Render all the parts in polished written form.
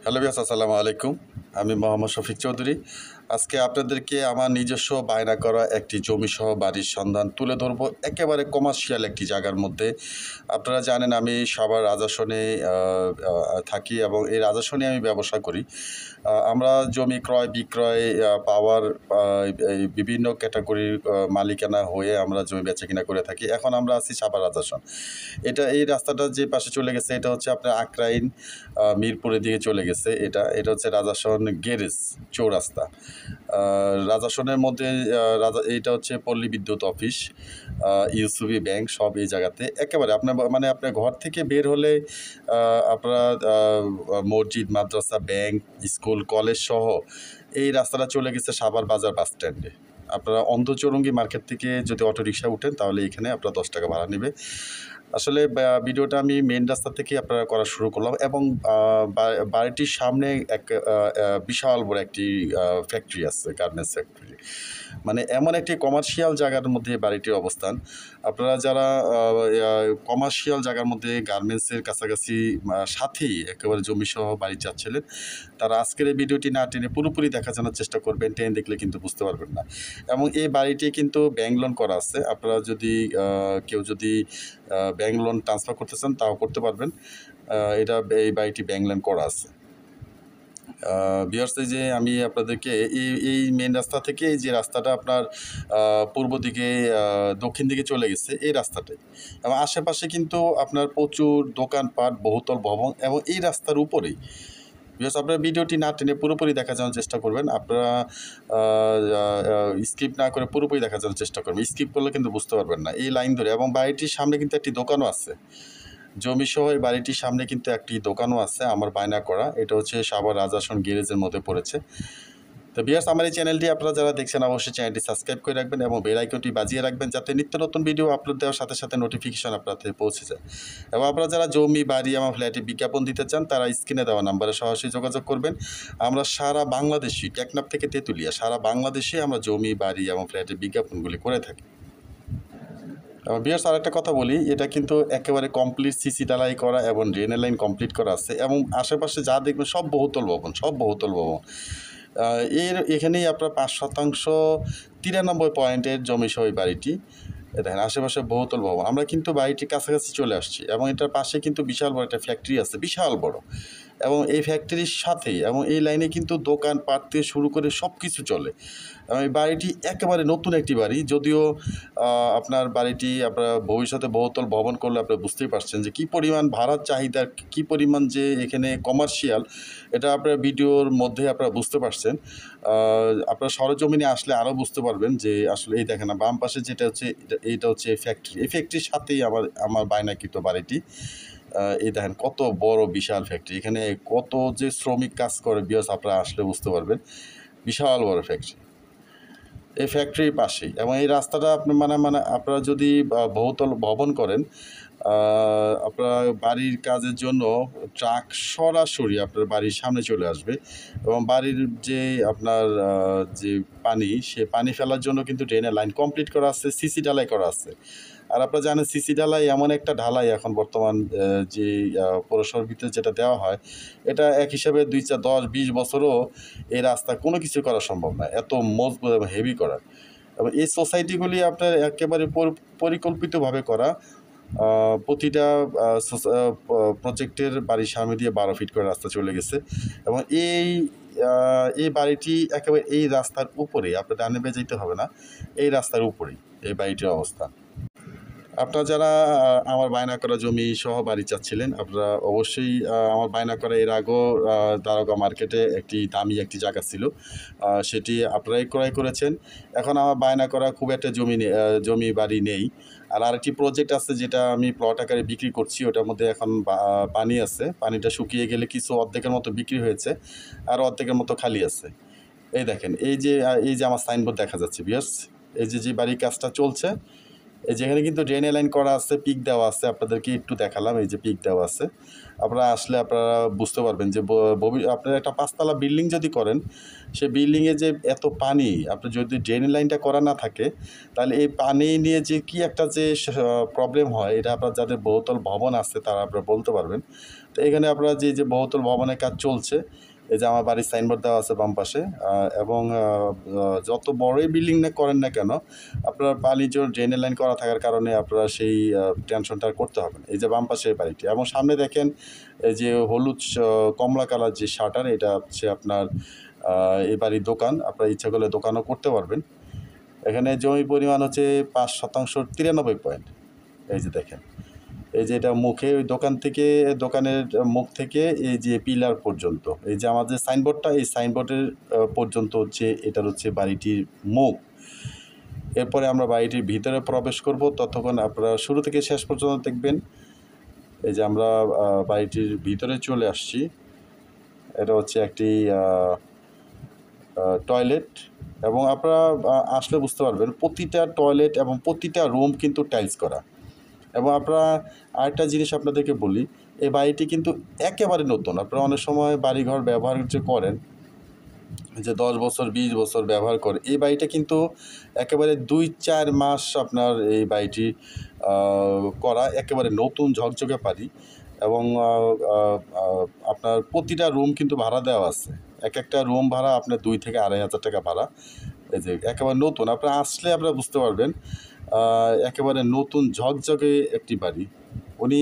Hello viewers, আসসালামু আলাইকুম। আমি মোহাম্মদ শফিক চৌধুরী। আজকে আপনাদেরকে আমার নিজস্ব বায়না করা একটি জমিসহ বাড়ির সন্ধান তুলে ধরবো, একেবারে কমার্শিয়াল একটি জায়গার মধ্যে। আপনারা জানেন আমি সাভার রাজাসনে থাকি এবং এই রাজাসনে আমি ব্যবসা করি। আমরা জমি ক্রয় বিক্রয় পাওয়ার এই বিভিন্ন ক্যাটাগরির মালিকানা হয়ে আমরা জমি বেচাকেনা করে থাকি। এখন আমরা আছি সাভার রাজাসন। এই রাস্তাটা যে পাশে চলে গেছে এটা হচ্ছে আপনার আক্রাইন মিরপুরের দিকে চলে গেছে। এটা হচ্ছে রাজাসন গ্যারেজ চৌরাস্তা। রাজাসনের মধ্যে এইটা হচ্ছে পল্লী বিদ্যুৎ অফিস, ইউসুবি ব্যাংক, সব এই জায়গাতে একেবারে আপনার ঘর থেকে বের হলে আপনারা মসজিদ, মাদ্রাসা, ব্যাংক, স্কুল, কলেজ সহ এই রাস্তাটা চলে গেছে সাভার বাজার বাস স্ট্যান্ডে। আপনারা অন্ধচৌরঙ্গি মার্কেট থেকে যদি অটোরিকশা উঠেন তাহলে এখানে আপনারা 10 টাকা ভাড়া নেবে। আসলে ভিডিওটা আমি মেন রাস্তা থেকে আপনারা করা শুরু করলাম এবং বাড়িটির সামনে বিশাল বড় একটি ফ্যাক্টরি আছে, গার্মেন্টস ফ্যাক্টরি। মানে এমন একটি কমার্শিয়াল জায়গার মধ্যে বাড়িটির অবস্থান। আপনারা যারা কমার্শিয়াল জায়গার মধ্যে গার্মেন্টসের কাছাকাছি সাথেই একেবারে জমিসহ বাড়ি চাচ্ছিলেন, তারা আজকের এই ভিডিওটি না টেনে পুরোপুরি দেখার জন্য চেষ্টা করবেন। টেনে দেখলে কিন্তু বুঝতে পারবেন না। এবং এই বাড়িটি কিন্তু ব্যাংক লোন করা আছে। আপনারা যদি কেউ যদি ব্যাংক লোন ট্রান্সফার করতে চান তাও করতে পারবেন। এই বাড়িটি ব্যাংক লোন করা আছে। ভিউয়ার্স, যে আমি আপনাদেরকে এই মেন রাস্তা থেকে এই যে রাস্তাটা আপনার পূর্ব দিকে দক্ষিণ দিকে চলে গেছে এই রাস্তাটাই, এবং আশেপাশে কিন্তু আপনার প্রচুর দোকানপাট, বহুতল ভবন এবং এই রাস্তার উপরেই। ভিউয়ার্স, আপনারা ভিডিওটি না টেনে পুরোপুরি দেখার জন্য চেষ্টা করবেন। আপনারা স্কিপ না করে পুরোপুরি দেখার জন্য চেষ্টা করবেন। স্কিপ করলে কিন্তু বুঝতে পারবেন না। এই লাইন ধরে, এবং বাড়িটির সামনে কিন্তু একটি দোকানও আছে। জমিসহ এই বাড়িটির সামনে কিন্তু একটি দোকানও আছে আমার বায়না করা। এটা হচ্ছে সাভার রাজাসন গ্যারেজের মধ্যে পড়েছে। তো ভিউয়ার্স, আমার এই চ্যানেলটি আপনারা যারা দেখছেন অবশ্যই চ্যানেলটি সাবস্ক্রাইব করে রাখবেন এবং বেল আইকনটি বাজিয়ে রাখবেন, যাতে নিত্য নতুন ভিডিও আপলোড দেওয়ার সাথে সাথে নোটিফিকেশন আপনাদের পৌঁছে যায়। এবং আপনারা যারা জমি, বাড়ি এবং ফ্ল্যাটে বিজ্ঞাপন দিতে চান তারা স্ক্রিনে দেওয়া নাম্বারে সরাসরি যোগাযোগ করবেন। আমরা সারা বাংলাদেশে, টেকনাফ থেকে তেঁতুলিয়া, সারা বাংলাদেশে আমরা জমি, বাড়ি এবং ফ্ল্যাটের বিজ্ঞাপনগুলি করে থাকি। ভিউয়ার্স, আরেকটা কথা বলি, এটা কিন্তু একেবারে কমপ্লিট সিসি ঢালাই করা এবং ড্রেনের লাইন কমপ্লিট করা আছে, এবং আশেপাশে যা দেখবেন সব বহুতল ভবন। এখানেই আপনার 5% 93 পয়েন্টের জমিসহ এই বাড়িটি। দেখেন আশেপাশে বহুতল ভবন। আমরা কিন্তু বাড়িটির কাছাকাছি চলে আসছি এবং এটার পাশে কিন্তু বিশাল বড় একটা ফ্যাক্টরি আছে, বিশাল বড়। এবং এই ফ্যাক্টরির সাথেই এবং এই লাইনে কিন্তু দোকানপাট থেকে শুরু করে সব কিছু চলে। এবং এই বাড়িটি একেবারে নতুন একটি বাড়ি, যদিও আপনার বাড়িটি আপনার ভবিষ্যতে বহুতল ভবন করলে আপনারা বুঝতেই পারছেন যে কী পরিমাণ ভাড়ার চাহিদা, কী পরিমাণ যে এখানে কমার্শিয়াল, এটা আপনার ভিডিওর মধ্যে আপনারা বুঝতে পারছেন। আপনারা সরজমিনে আসলে আরও বুঝতে পারবেন যে আসলে এই দেখেন না, বাম পাশে যেটা হচ্ছে এইটা হচ্ছে ফ্যাক্টরি। এই ফ্যাক্টরির সাথেই আমার বায়নাকৃত বাড়িটি। এই দেখেন কত বড় বিশাল ফ্যাক্টরি, এখানে কত যে শ্রমিক কাজ করে ভিউয়ার্স আপনারা আসলে বুঝতে পারবেন। বিশাল বড় ফ্যাক্টরি এই ফ্যাক্টরির পাশেই, এবং এই রাস্তাটা আপনার আপনারা যদি বহুতল ভবন করেন, আপনার বাড়ির কাজের জন্য ট্রাক সরাসরি আপনার বাড়ির সামনে চলে আসবে, এবং বাড়ির যে আপনার যে পানি, সে পানি ফেলার জন্য কিন্তু ড্রেনের লাইন কমপ্লিট করা আছে, সিসি ঢালাই করা আছে। আর আপনারা জানেন সিসি ঢালাই এমন একটা ঢালাই এখন বর্তমান যে পৌরসভার ভিতরে যেটা দেওয়া হয়, এটা এক হিসাবে 10-20 বছরও এই রাস্তা কোনো কিছু করা সম্ভব না, এত মজবুত এবং হেভি করা। এবং এই সোসাইটিগুলি আপনার একেবারে পরিকল্পিতভাবে করা। প্রতিটা প্রজেক্টের বাড়ির সামনে দিয়ে 12 ফিট করে রাস্তা চলে গেছে, এবং এই বাড়িটি একেবারে এই রাস্তার উপরেই, আপনার ডানে বেয়ে যেতে হবে না, এই রাস্তার উপরেই এই বাড়িটির অবস্থান। আপনারা যারা আমার বায়না করা জমি সহ বাড়ি চাচ্ছিলেন, আপনারা অবশ্যই আমার বায়না করা এর আগেও দারোগা মার্কেটে একটি দামি একটি জায়গা ছিল, সেটি আপনারাই ক্রয় করেছেন। এখন আমার বায়না করা খুব একটা জমি বাড়ি নেই। আর আরেকটি প্রজেক্ট আছে যেটা আমি প্লট আকারে বিক্রি করছি, ওটার মধ্যে এখন পানি আছে। পানিটা শুকিয়ে গেলে কিছু অর্ধেকের মতো বিক্রি হয়েছে, আর অর্ধেকের মতো খালি আছে। এই দেখেন, এই যে আমার সাইনবোর্ড দেখা যাচ্ছে ভিউয়ার্স, এই যে বাড়ির কাজটা চলছে, এই যেখানে কিন্তু ড্রেন লাইন করা আছে, পিক দেওয়া আছে, আপনাদেরকে একটু দেখালাম, এই যে পিক দেওয়া আছে। আপনারা আসলে আপনারা বুঝতে পারবেন যে আপনারা একটা 5 তলা বিল্ডিং যদি করেন, সে বিল্ডিংয়ে যে এত পানি, আপনার যদি ড্রেন লাইনটা করা না থাকে, তাহলে এই পানি নিয়ে যে কি একটা যে প্রবলেম হয়, এটা আপনার যাদের বহুতল ভবন আছে তারা আপনারা বলতে পারবেন। তো এখানে আপনারা যে বহুতল ভবনের কাজ চলছে, এই যে আমার বাড়ির সাইনবোর্ড দেওয়া আছে বাম পাশে, এবং যত বড়ই বিল্ডিং না করেন না কেন, আপনার পানির জন্য ড্রেনের লাইন করা থাকার কারণে আপনারা সেই টেনশনটা আর করতে হবে না। এই যে বাম পাশে এই বাড়িটি, এবং সামনে দেখেন এই যে হলুদ কমলা কালার যে শাটার, এটা হচ্ছে আপনার এই বাড়ির দোকান। আপনারা ইচ্ছা করলে দোকানও করতে পারবেন। এখানে জমির পরিমাণ হচ্ছে 5% 93 পয়েন্ট। এই যে দেখেন, এই যে এটা মুখে, ওই দোকানের মুখ থেকে এই যে পিলার পর্যন্ত, এই যে আমাদের সাইনবোর্ডটা, এই সাইনবোর্ডের পর্যন্ত হচ্ছে এটার হচ্ছে বাড়িটির মুখ। এরপরে আমরা বাড়িটির ভিতরে প্রবেশ করব, ততক্ষণ আপনারা শুরু থেকে শেষ পর্যন্ত দেখবেন। এই যে আমরা বাড়িটির ভিতরে চলে আসছি। এটা হচ্ছে একটি টয়লেট, এবং আপনারা আসলে বুঝতে পারবেন প্রতিটা টয়লেট এবং প্রতিটা রুম কিন্তু টাইলস করা। এবং আপনারা আরেকটা জিনিস আপনাদেরকে বলি, এই বাড়িটি কিন্তু একেবারে নতুন। আপনারা অনেক সময় বাড়িঘর ব্যবহার যে করেন, যে 10 বছর 20 বছর ব্যবহার করে, এই বাড়িটা কিন্তু একেবারে 2-4 মাস আপনার এই বাড়িটি করা, একেবারে নতুন ঝকঝকে বাড়ি। এবং আপনার প্রতিটা রুম কিন্তু ভাড়া দেওয়া আছে। একটা রুম ভাড়া আপনার 2 থেকে 2,500 টাকা ভাড়া। এই যে একেবারে নতুন, আপনারা আসলে আপনারা বুঝতে পারবেন একেবারে নতুন ঝকঝকে একটি বাড়ি। উনি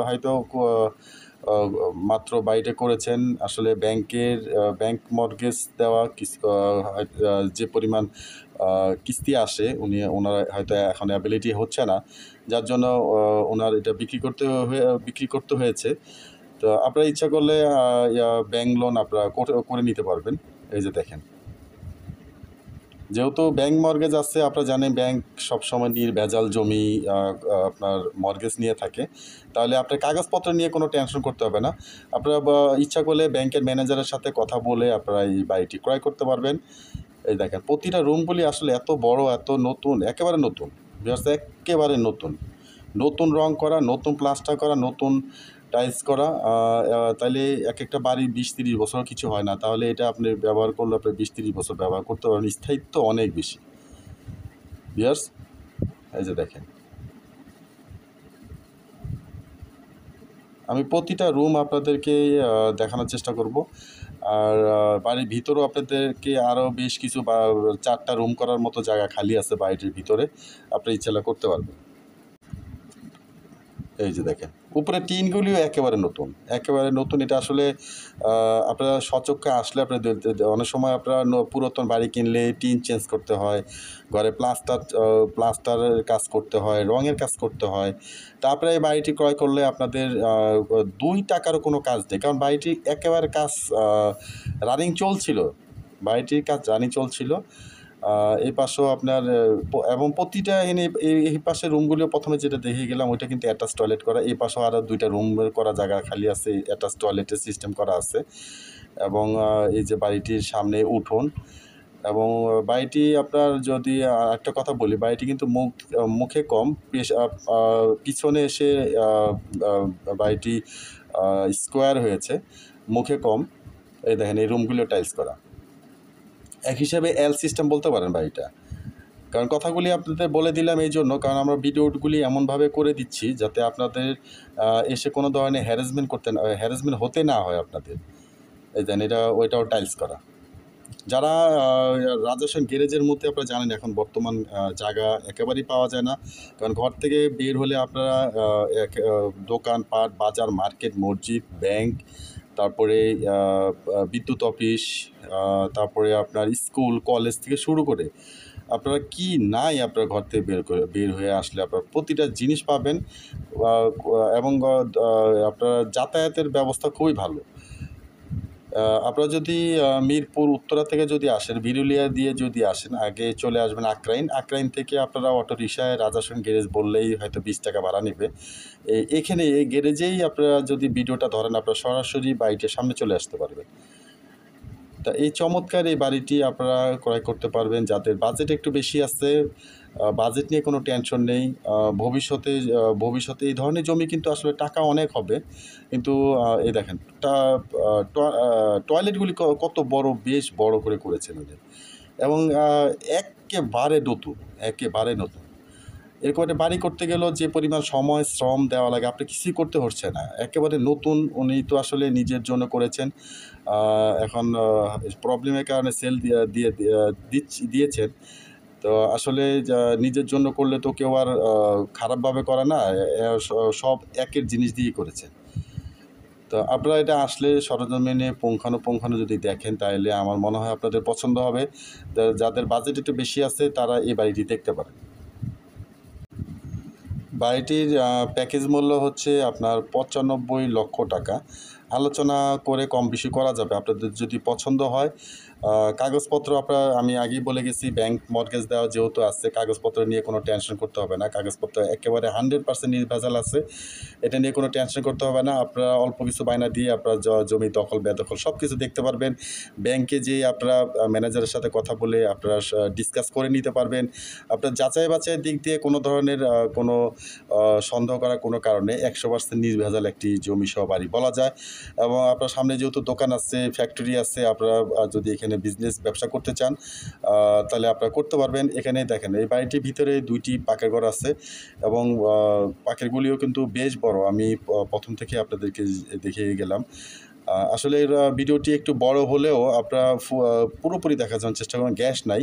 হয়তো মাত্র বাড়িটা করেছেন, আসলে ব্যাংক মর্টগেজ দেওয়া যে পরিমাণ কিস্তি আসে, ওনার হয়তো এখন অ্যাবিলিটি হচ্ছে না, যার জন্য ওনার এটা বিক্রি করতে হয়েছে। তো আপনারা ইচ্ছা করলে ব্যাংক লোন আপনারা করে নিতে পারবেন। এই যে দেখেন, যেহেতু ব্যাংক মর্গেজ আছে, আপনারা জানেন ব্যাংক সবসময় নির্ভেজাল জমি আপনার মর্গেজ নিয়ে থাকে, তাহলে আপনার কাগজপত্র নিয়ে কোনো টেনশন করতে হবে না। আপনারা ইচ্ছা করলে ব্যাংকের ম্যানেজারের সাথে কথা বলে আপনারা এই বাড়িটি ক্রয় করতে পারবেন। এই দেখেন প্রতিটা রুমগুলি আসলে এত বড়, এত নতুন, একেবারে নতুন, একেবারে নতুন, নতুন রং করা, নতুন প্লাস্টার করা, নতুন টাইলস করা। তাইলে একটা বাড়ি 20-30 বছর কিছু হয় না, তাহলে এটা আপনি ব্যবহার করলে আপনি 20-30 বছর ব্যবহার করতে পারবেন, স্থায়িত্ব অনেক বেশি। ভিউয়ার্স, এই যে দেখেন, আমি প্রতিটা রুম আপনাদেরকে দেখানোর চেষ্টা করব। আর বাড়ির ভিতরেও আপনাদেরকে আরও বেশ কিছু 4টা রুম করার মতো জায়গা খালি আছে বাড়িটির ভিতরে, আপনি ইচ্ছা করতে পারবেন। এই যে দেখেন, উপরে টিনগুলিও একেবারে নতুন। এটা আসলে আপনারা সচক্ষে আসলে আপনার অনেক সময় আপনারা পুরাতন বাড়ি কিনলে টিন চেঞ্জ করতে হয়, ঘরে প্লাস্টারের কাজ করতে হয়, রঙের কাজ করতে হয়। তারপরে এই বাড়িটি ক্রয় করলে আপনাদের 2 টাকারও কোনো কাজ নেই, কারণ বাড়িটি একেবারে কাজ রানিং চলছিল। এই পাশেও আপনার এবং প্রতিটা এই পাশের রুমগুলিও প্রথমে যেটা দেখে গেলাম, ওইটা কিন্তু অ্যাটাচ টয়লেট করা। এই পাশেও আরও 2টা রুমের করা জায়গা খালি আছে, অ্যাটাচ টয়লেটের সিস্টেম করা আছে। এবং এই যে বাড়িটির সামনে উঠোন, এবং বাড়িটি আপনার যদি একটা কথা বলি, বাড়িটি কিন্তু মুখে কম, পিছনে এসে বাড়িটি স্কোয়ার হয়েছে, মুখে কম। এই দেখেন, এই রুমগুলো টাইলস করা, এক হিসাবে এল সিস্টেম বলতে পারেন বাড়িটা। কারণ কথাগুলি আপনাদের বলে দিলাম এই জন্য, কারণ আমরা ভিডিওগুলি এমনভাবে করে দিচ্ছি যাতে আপনাদের এসে কোনো ধরনের হ্যারাসমেন্ট হতে না হয় আপনাদের। এই দেন, ওইটাও টাইলস করা। যারা রাজস্থান গ্যারেজের মধ্যে, আপনারা জানেন এখন বর্তমান জায়গা একেবারেই পাওয়া যায় না, কারণ ঘর থেকে বের হলে আপনারা দোকানপাট, বাজার, মার্কেট, মসজিদ, ব্যাংক, তারপরে বিদ্যুৎ অফিস, তারপরে আপনার স্কুল কলেজ থেকে শুরু করে আপনারা কি নাই, আপনার ঘর থেকে বের হয়ে আসলে আপনার প্রতিটা জিনিস পাবেন। এবং আপনার যাতায়াতের ব্যবস্থা খুবই ভালো। আপনারা যদি মিরপুর উত্তরা থেকে যদি আসেন, বিরুলিয়া দিয়ে যদি আসেন, আগে চলে আসবেন আক্রাইন থেকে আপনারা অটো রিক্সায় রাজাসন গ্যারেজ বললেই হয়তো 20 টাকা ভাড়া নেবে। এখানে এই গ্যারেজেই আপনারা যদি ভিডিওটা ধরেন, আপনারা সরাসরি বাড়িটির সামনে চলে আসতে পারবেন। তা এই চমৎকার এই বাড়িটি আপনারা ক্রয় করতে পারবেন যাদের বাজেট একটু বেশি আছে। বাজেট নিয়ে কোনো টেনশন নেই। ভবিষ্যতে এই ধরনের জমি কিন্তু আসলে টাকা অনেক হবে। কিন্তু এই দেখেন টয়লেটগুলি কত বড়, বেশ বড় করে করেছেন উনি, এবং এক্কেবারে নতুন, একেবারে নতুন। এরকম একটা বাড়ি করতে গেলেও যে পরিমাণ সময় শ্রম দেওয়া লাগে আপনি কিছুই করতে হচ্ছে না, একেবারে নতুন। উনি তো আসলে নিজের জন্য করেছেন। এখন প্রবলেমের কারণে সেল দিয়েছেন। তো আসলে নিজের জন্য করলে তো কেউ আর খারাপভাবে করে না, সব একের জিনিস দিয়েই করেছেন। তো আপনারা এটা আসলে সরজমিনে পুঙ্খানুপুঙ্খানু যদি দেখেন তাহলে আমার মনে হয় আপনাদের পছন্দ হবে। যাদের বাজেট একটু বেশি আছে তারা এই বাড়িটি দেখতে পারেন। বাড়িটির প্যাকেজ মূল্য হচ্ছে আপনার ৯৫ লক্ষ টাকা। আলোচনা করে কম বেশি করা যাবে আপনাদের যদি পছন্দ হয়। কাগজপত্র আমি আগেই বলে গেছি, ব্যাংক মর্টগেজ দেওয়া যেহেতু আছে, কাগজপত্র নিয়ে কোনো টেনশন করতে হবে না। কাগজপত্র একেবারে 100% নির্ভেজাল আছে, এটা নিয়ে কোনো টেনশন করতে হবে না। আপনারা অল্প কিছু বায়না দিয়ে আপনারা জমি দখল বেদখল সব কিছু দেখতে পারবেন। ব্যাংকে যেয়ে আপনারা ম্যানেজারের সাথে কথা বলে আপনারা ডিসকাস করে নিতে পারবেন। আপনার যাচাই বাছাইয়ের দিক দিয়ে কোনো ধরনের কোনো সন্দেহ করার কোনো কারণে 100% নির্ভেজাল একটি জমি সহ বাড়ি বলা যায়। এবং আপনার সামনে যেহেতু দোকান আছে, ফ্যাক্টরি আছে, আপনারা যদি এখানে ব্যবসা করতে চান তাহলে আপনারা করতে পারবেন। এখানে দেখেন এই বাড়িটির ভিতরে 2টি পাকের ঘর আছে, এবং পাকেরগুলিও কিন্তু বেশ বড়। আমি প্রথম থেকে আপনাদেরকে দেখিয়ে গেলাম। আসলে ভিডিওটি একটু বড় হলেও আপনারা পুরোপুরি দেখার জন্য চেষ্টা করবেন। গ্যাস নাই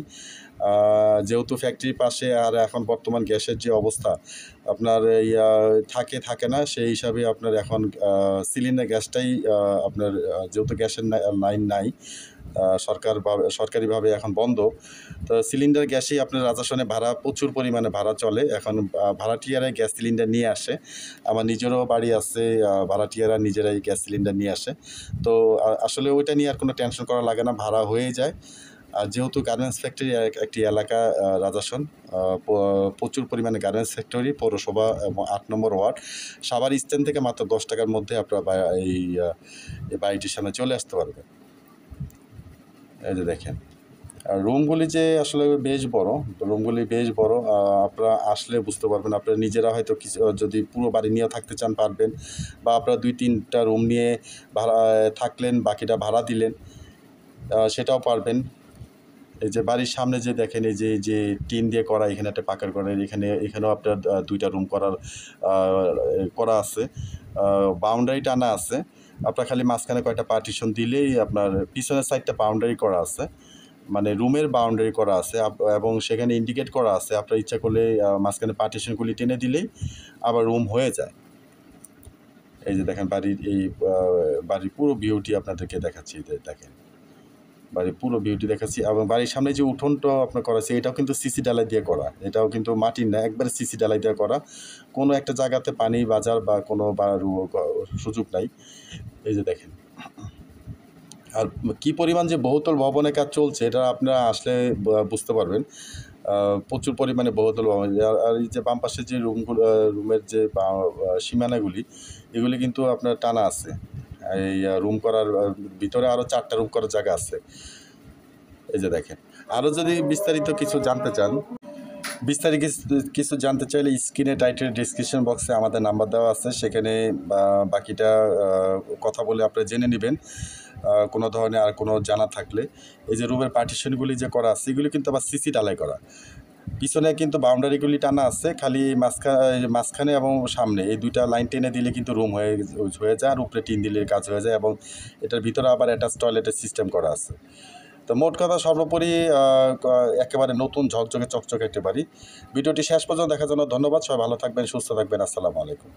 যেহেতু ফ্যাক্টরির পাশে, আর এখন বর্তমান গ্যাসের যে অবস্থা আপনার থাকে না, সেই হিসাবে আপনার এখন সিলিন্ডার গ্যাসটাই আপনার যেহেতু গ্যাসের লাইন নাই, সরকারিভাবে এখন বন্ধ, তো সিলিন্ডার গ্যাসেই আপনার রাজাসনে প্রচুর পরিমাণে ভাড়া চলে। এখন ভাড়াটিয়ারা গ্যাস সিলিন্ডার নিয়ে আসে। আমার নিজেরও বাড়ি আছে, ভাড়াটিয়ারা নিজেরাই গ্যাস সিলিন্ডার নিয়ে আসে। তো আসলে ওইটা নিয়ে আর কোনো টেনশন করা লাগে না, ভাড়া হয়ে যায়। আর যেহেতু গার্মেন্টস ফ্যাক্টরি একটি এলাকা রাজাসন, প্রচুর পরিমাণে গার্মেন্টস ফ্যাক্টরি, পৌরসভা এবং 8 নম্বর ওয়ার্ড, সাভার স্ট্যান্ড থেকে মাত্র 10 টাকার মধ্যে আপনারা এই বাড়িটির সামনে চলে আসতে পারবেন। এই যে দেখেন রুমগুলি যে আসলে বেশ বড়, আপনারা আসলে বুঝতে পারবেন। আপনারা নিজেরা হয়তো কিছু যদি পুরো বাড়ি নিয়েও থাকতে চান পারবেন, বা আপনারা 2-3টা রুম নিয়ে ভাড়া থাকলেন, বাকিটা ভাড়া দিলেন, সেটাও পারবেন। এই যে বাড়ির সামনে যে দেখেন এই যে টিন দিয়ে করা, এখানে একটা পাকার ঘরের, এখানেও আপনার 2টা রুম করা আছে, বাউন্ডারি টানা আছে। আপনার খালি মাঝখানে কয়েকটা পার্টিশন দিলেই আপনার পিছনের সাইডটা বাউন্ডারি করা আছে, মানে রুমের বাউন্ডারি করা আছে, এবং সেখানে ইন্ডিকেট করা আছে। আপনার ইচ্ছা করলে মাঝখানে পার্টিশনগুলি টেনে দিলেই আবার রুম হয়ে যায়। এই যে দেখেন বাড়ির পুরো ভিউটি আপনাদেরকে দেখাচ্ছি। দেখেন বাড়ির পুরো ভিউটি দেখাচ্ছি, এবং বাড়ির সামনে যে উঠোনটা আপনার করা আছে এটাও কিন্তু সিসি ডালাই দিয়ে করা, এটাও কিন্তু মাটির না, একবারে সিসি ডালাই দিয়ে করা। কোনো একটা জায়গাতে পানি বাজার বা কোনো সুযোগ নাই। এই যে দেখেন, আর কী পরিমাণ যে বহুতল ভবনের কাজ চলছে এটা আপনারা আসলে বুঝতে পারবেন। প্রচুর পরিমাণে বহুতল ভবন। আর এই যে বাম পাশে যে রুমের যে সীমানাগুলি, এগুলি কিন্তু আপনার টানা আছে। এই রুম করার ভিতরে আরও 4টা রুম করার জায়গা আছে। এই যে দেখেন, আরও যদি বিস্তারিত কিছু জানতে চাইলে স্ক্রিনে টাইটেল ডিসক্রিপশন বক্সে আমাদের নাম্বার দেওয়া আছে, সেখানে বাকিটা কথা বলে আপনারা জেনে নেবেন কোনো ধরনের আর কোনো জানা থাকলে। এই যে রুমের পার্টিশনগুলি যে করা আছে এগুলি কিন্তু আবার সিসি ডালাই করা, পিছনে কিন্তু বাউন্ডারিগুলি টানা আছে, খালি মাঝখানে এবং সামনে এই 2টা লাইন টেনে দিলে কিন্তু রুম হয়ে যায়, আর উপরে টিন দিলে কাজ হয়ে যায়, এবং এটার ভিতরে আবার অ্যাটাচ টয়লেটের সিস্টেম করা আছে। তো মোট কথা সর্বোপরি একেবারে নতুন ঝকঝকে চকচকে একটি বাড়ি। ভিডিওটি শেষ পর্যন্ত দেখার জন্য ধন্যবাদ। সবাই ভালো থাকবেন, সুস্থ থাকবেন। আসসালামু আলাইকুম।